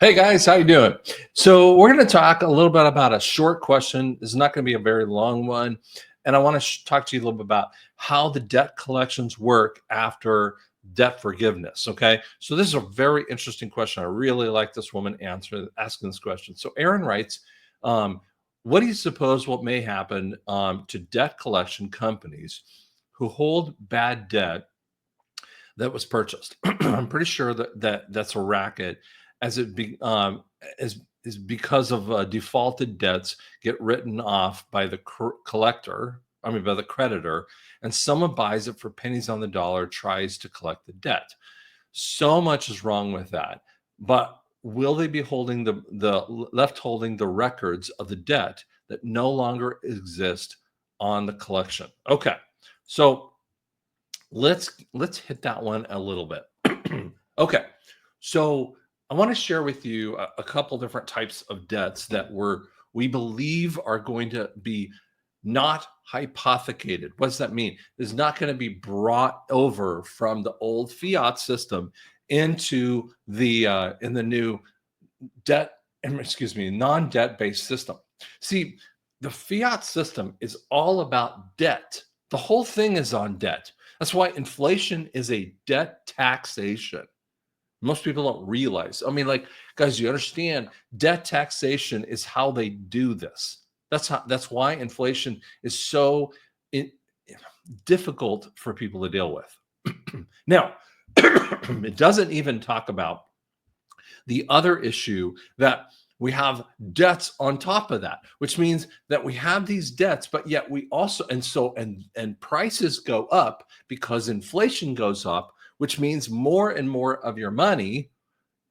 Hey guys, how you doing? So we're going to talk a little bit about a short question. This is not going to be a very long one, and I want to talk to you a little bit about how the debt collections work after debt forgiveness. Okay, so this is a very interesting question. I really like this woman asking this question. So Aaron writes, um, "What do you suppose what may happen to debt collection companies who hold bad debt that was purchased?" I'm pretty sure that's a racket, as it be is because of defaulted debts get written off by the collector. I mean, by the creditor, and someone buys it for pennies on the dollar, tries to collect the debt. So much is wrong with that. But will they be holding left holding the records of the debt that no longer exist on the collection? Okay, so let's hit that one a little bit. Okay, so I want to share with you a couple different types of debts that we believe are going to be not hypothecated. What does that mean? It's not going to be brought over from the old fiat system into the in the new debt, excuse me, non-debt based system. See, the fiat system is all about debt. The whole thing is on debt. That's why inflation is a debt taxation. Most people don't realize. I mean, like, guys, you understand debt taxation is how they do this. That's why inflation is so i- difficult for people to deal with. Now, it doesn't even talk about the other issue that we have debts on top of that, which means that we have these debts, but yet we also, and prices go up because inflation goes up, which means more and more of your money.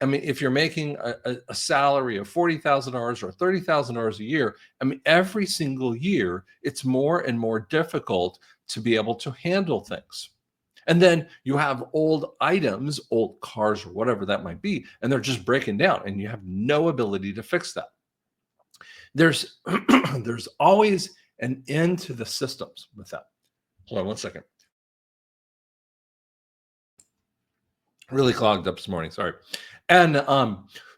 I mean, if you're making a salary of $40,000 or $30,000 a year, I mean, every single year, it's more and more difficult to be able to handle things. And then you have old items, old cars or whatever that might be, and they're just breaking down, and you have no ability to fix that. There's there's always an end to the systems with that. Hold on one second. Really clogged up this morning. Sorry. And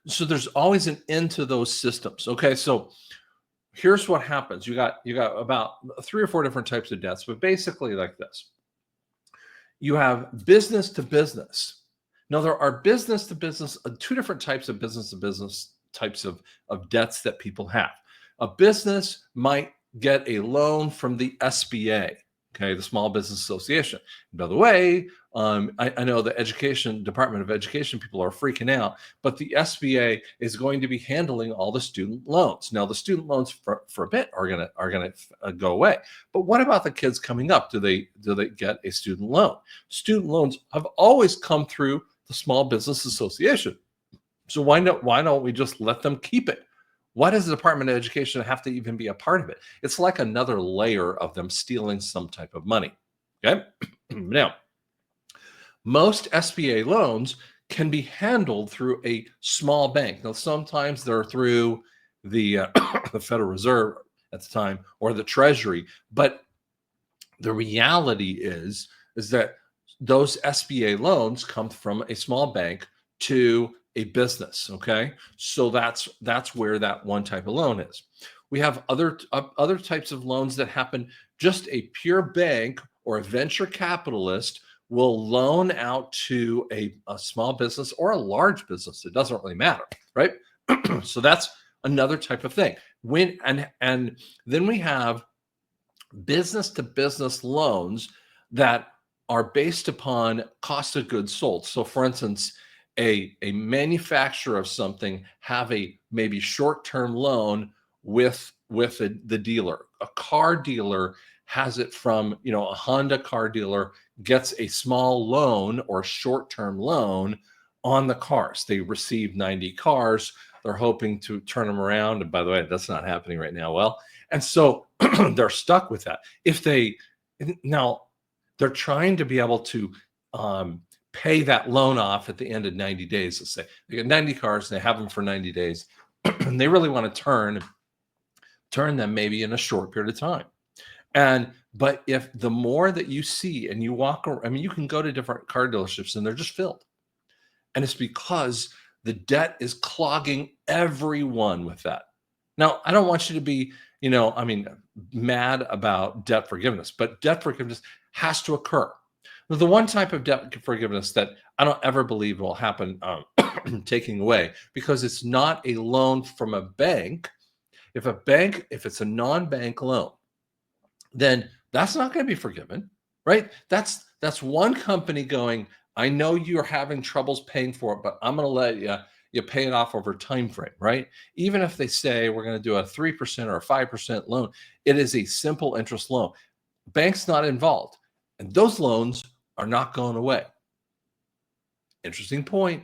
so there's always an end to those systems. Okay, so here's what happens. You got about three or four different types of debts, but basically like this. You have business to business. Now, there are business to business, two different types of business to business types of debts that people have. A business might get a loan from the SBA, okay, the Small Business Association. And by the way, I know the Department of Education people are freaking out, but the SBA is going to be handling all the student loans. Now, the student loans for a bit are gonna go away. But what about the kids coming up? Do they get a student loan? Student loans have always come through the Small Business Association. So why don't we just let them keep it? Why does the Department of Education have to even be a part of it? It's like another layer of them stealing some type of money. Okay. Now, most SBA loans can be handled through a small bank. Now, sometimes they're through the the Federal Reserve at the time or the Treasury, but the reality is that those SBA loans come from a small bank to a business. Okay, so that's where that one type of loan is. We have other types of loans that happen. Just a pure bank or a venture capitalist will loan out to a small business or a large business. It doesn't really matter, right? So that's another type of thing. And then we have business to business loans that are based upon cost of goods sold. So for instance, a manufacturer of something have a maybe short-term loan with the dealer. A car dealer has it from, a Honda car dealer gets a small loan or short-term loan on the cars. They receive 90 cars. They're hoping to turn them around. And by the way, that's not happening right now. Well, and so they're stuck with that. Now they're trying to be able to pay that loan off at the end of 90 days. Let's say they get 90 cars, they have them for 90 days, and they really want to turn them maybe in a short period of time. But if the more that you see and you walk around, I mean, you can go to different car dealerships and they're just filled. And it's because The debt is clogging everyone with that. Now, I don't want you to be, mad about debt forgiveness, but debt forgiveness has to occur. The one type of debt forgiveness that I don't ever believe will happen, taking away, because it's not a loan from a bank. If it's a non-bank loan, then that's not going to be forgiven, right? That's one company going, I know you're having troubles paying for it, but I'm going to let you pay it off over time frame, right? Even if they say we're going to do a 3% or a 5% loan, it is a simple interest loan. Bank's not involved, and those loans are not going away. Interesting point.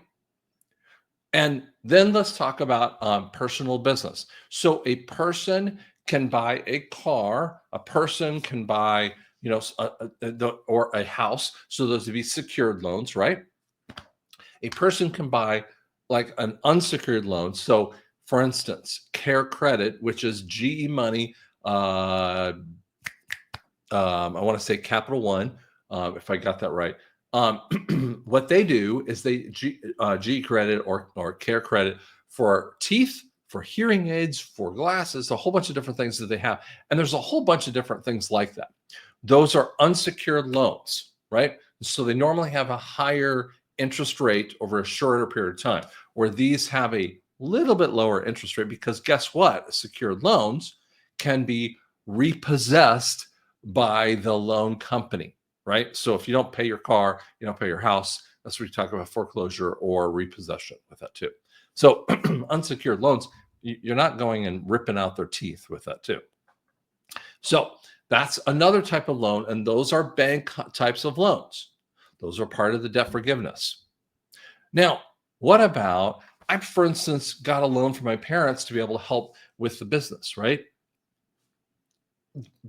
And then let's talk about personal business. So a person can buy a car, a person can buy, or a house. So those would be secured loans, right? A person can buy like an unsecured loan. So for instance, Care Credit, which is GE Money, I want to say Capital One, if I got that right. What they do is they G credit or Care Credit for teeth, for hearing aids, for glasses, a whole bunch of different things that they have. And there's a whole bunch of different things like that. Those are unsecured loans, right? So they normally have a higher interest rate over a shorter period of time, where these have a little bit lower interest rate, because guess what? Secured loans can be repossessed by the loan company, right? So if you don't pay your car, you don't pay your house, that's what we talk about, foreclosure or repossession with that too. So unsecured loans, you're not going and ripping out their teeth with that too. So that's another type of loan, and those are bank types of loans. Those are part of the debt forgiveness. Now, what about, I, for instance, got a loan from my parents to be able to help with the business, right?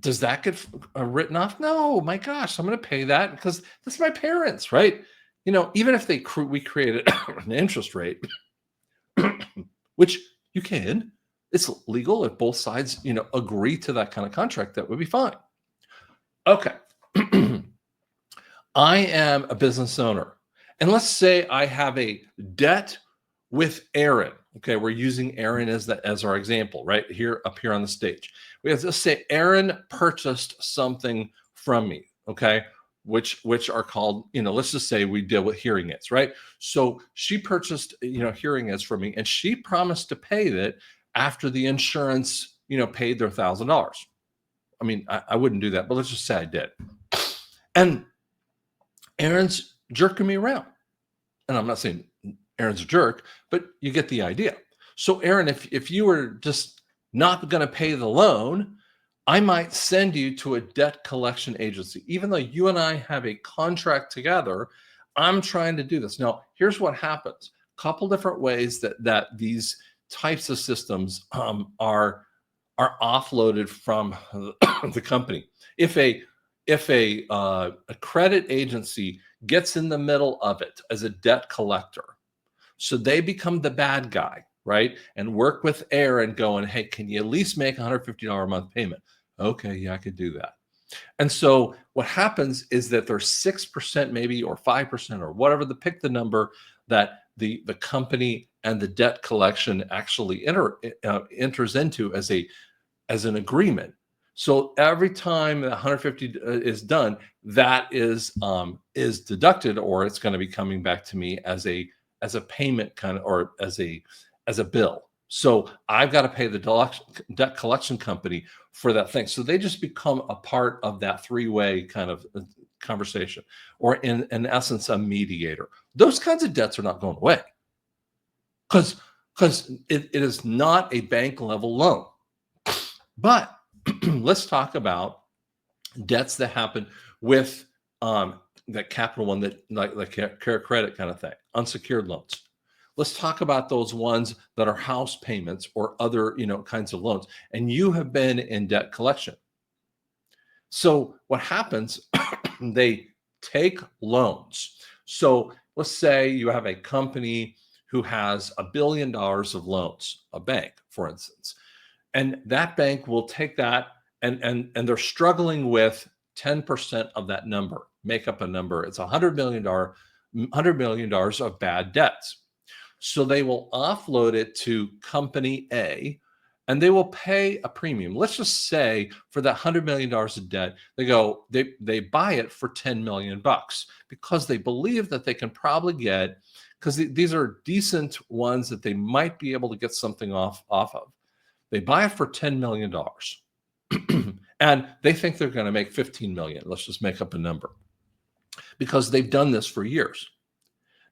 Does that get written off? No, my gosh, I'm going to pay that because that's my parents, right? Even if we created an interest rate, which you can, it's legal if both sides, agree to that kind of contract, that would be fine. Okay. I am a business owner, and let's say I have a debt with Aaron. Okay, we're using Aaron as our example, right here up here on the stage. We have to say Aaron purchased something from me, okay, which are called, let's just say we deal with hearing aids, right? So she purchased, hearing aids from me, and she promised to pay it after the insurance, paid their $1,000. I mean, I wouldn't do that, but let's just say I did. And Aaron's jerking me around. And I'm not saying Aaron's a jerk, but you get the idea. So Aaron, if you were just not going to pay the loan, I might send you to a debt collection agency. Even though you and I have a contract together, I'm trying to do this. Now, here's what happens. A couple different ways that these types of systems are offloaded from the company. If a credit agency gets in the middle of it as a debt collector, so they become the bad guy, right? And work with Aaron going, hey, can you at least make $150 a month payment? Okay, yeah, I could do that. And so what happens is that there's 6% maybe, or 5%, or whatever, pick the number that the company and the debt collection actually enters into as an agreement. So every time 150 is done, that is deducted, or it's going to be coming back to me as a payment kind of, or as a bill. So I've got to pay the debt collection company for that thing. So they just become a part of that three-way kind of conversation, or in essence, a mediator. Those kinds of debts are not going away because it is not a bank level loan. But let's talk about debts that happen with that Capital One, that like Care Credit kind of thing, unsecured loans. Let's talk about those ones that are house payments or other kinds of loans, and you have been in debt collection. So what happens? They take loans. So let's say you have a company who has $1 billion of loans, a bank, for instance. And that bank will take that, and they're struggling with 10% of that number, make up a number. It's $100 million of bad debts. So they will offload it to company A and they will pay a premium. Let's just say for that $100 million of debt, they buy it for 10 million bucks because they believe that they can probably get, because these are decent ones that they might be able to get something off of. They buy it for $10 million and they think they're going to make 15 million. Let's just make up a number because they've done this for years.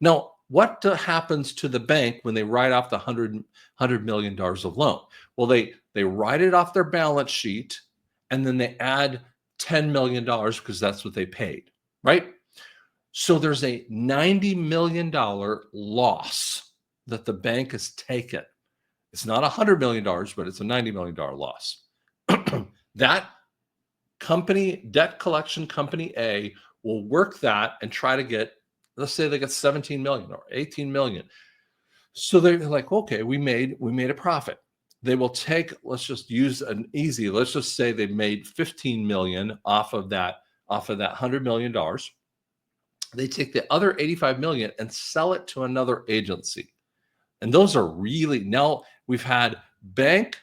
Now, what happens to the bank when they write off the $100 million of loan? Well, they write it off their balance sheet and then they add $10 million because that's what they paid, right? So there's a $90 million loss that the bank has taken. It's not $100 million, but it's a $90 million loss. That company, debt collection company A, will work that and try to get, let's say they get 17 million or 18 million. So they're like, okay, we made a profit. They will take, let's just use let's just say they made 15 million off of that $100 million. They take the other 85 million and sell it to another agency. And those are really, now we've had bank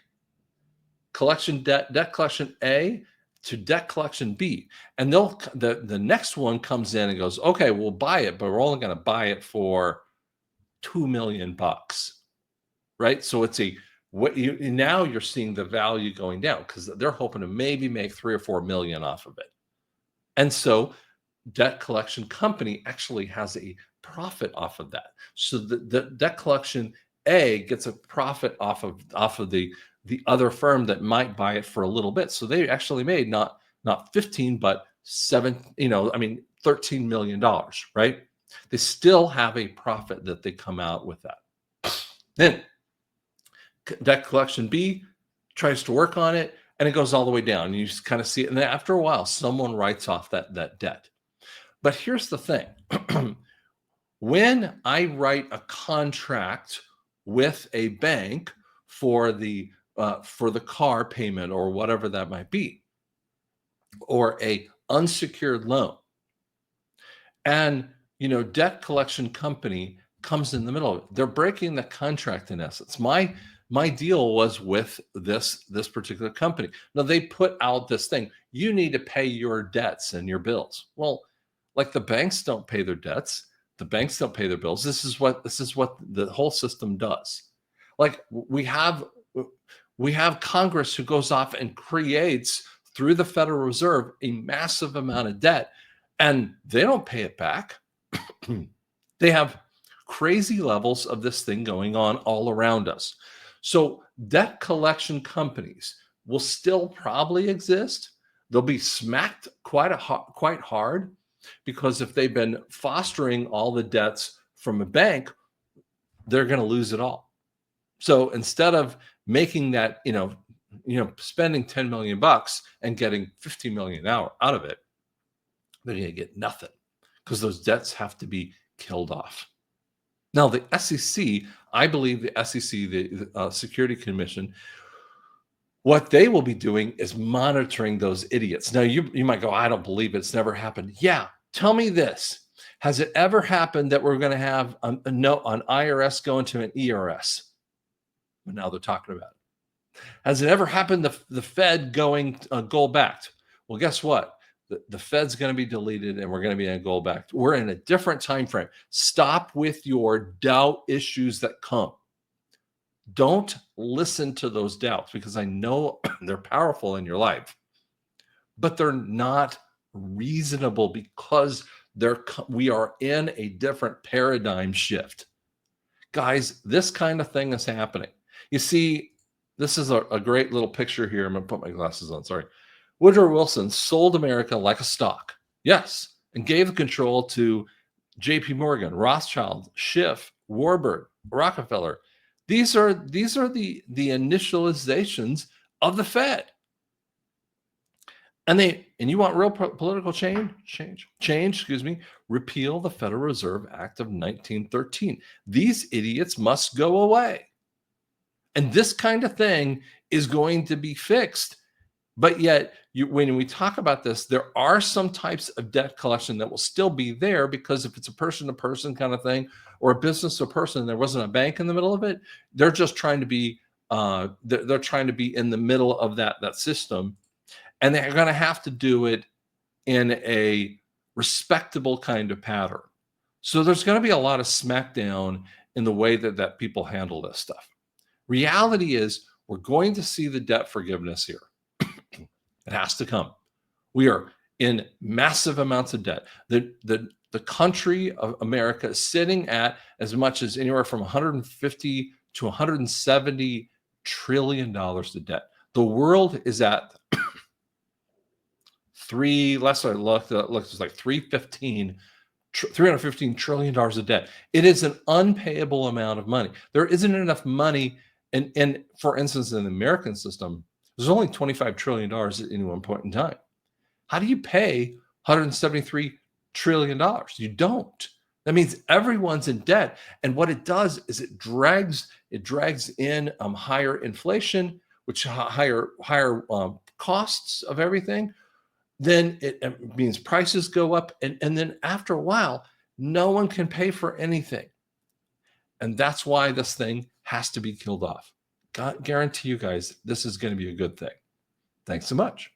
collection debt collection A to debt collection B. And the next one comes in and goes, okay, we'll buy it, but we're only going to buy it for 2 million bucks. Right? So it's now you're seeing the value going down because they're hoping to maybe make 3 or 4 million off of it. And so debt collection company actually has a profit off of that. So the debt collection A gets a profit off of the other firm that might buy it for a little bit. So they actually made not 15, but $13 million, right? They still have a profit that they come out with that. Then debt collection B tries to work on it and it goes all the way down. You just kind of see it. And then after a while, someone writes off that debt. But here's the thing. When I write a contract with a bank for the car payment or whatever that might be, or a unsecured loan, and debt collection company comes in the middle of it, they're breaking the contract in essence. My deal was with this particular company. Now they put out this thing, you need to pay your debts and your bills. Well, like the banks don't pay their debts, the banks don't pay their bills. This is what the whole system does. Like we have Congress who goes off and creates through the Federal Reserve a massive amount of debt, and they don't pay it back. They have crazy levels of this thing going on all around us. So debt collection companies will still probably exist. They'll be smacked quite hard, because if they've been fostering all the debts from a bank, they're going to lose it all. So instead of making that, spending 10 million bucks and getting 15 million out of it, they're going to get nothing because those debts have to be killed off. Now, the SEC, I believe the SEC, the Security Commission, what they will be doing is monitoring those idiots. Now, you might go, I don't believe it's never happened. Yeah, tell me this. Has it ever happened that we're going to have an IRS going to an ERS? But now they're talking about it. Has it ever happened the Fed going gold backed? Well, guess what? The Fed's going to be deleted and we're going to be in gold backed. We're in a different time frame. Stop with your doubt issues that come. Don't listen to those doubts because I know they're powerful in your life, but they're not reasonable because we are in a different paradigm shift. Guys, this kind of thing is happening. You see, this is a great little picture here. I'm going to put my glasses on. Sorry. Woodrow Wilson sold America like a stock. Yes. And gave the control to JP Morgan, Rothschild, Schiff, Warburg, Rockefeller. These are the initializations of the Fed. And you want real political change, repeal the Federal Reserve Act of 1913. These idiots must go away. And this kind of thing is going to be fixed. But yet when we talk about this, there are some types of debt collection that will still be there, because if it's a person-to-person kind of thing, or a business to person, there wasn't a bank in the middle of it, they're just trying to be they're trying to be in the middle of that system, and they're going to have to do it in a respectable kind of pattern. So there's going to be a lot of smackdown in the way that people handle this stuff. Reality is, we're going to see the debt forgiveness here. It has to come. We are in massive amounts of debt. The country of America is sitting at as much as anywhere from 150 to 170 trillion dollars of debt. The world is at last I looked, it was like 315 trillion dollars of debt. It is an unpayable amount of money. There isn't enough money. And for instance, in the American system, there's only $25 trillion at any one point in time. How do you pay $173 trillion? You don't. That means everyone's in debt. And what it does is it drags in higher inflation, which higher costs of everything. Then it means prices go up. And then after a while, no one can pay for anything. And that's why this thing has to be killed off. God guarantee you guys, this is going to be a good thing. Thanks so much.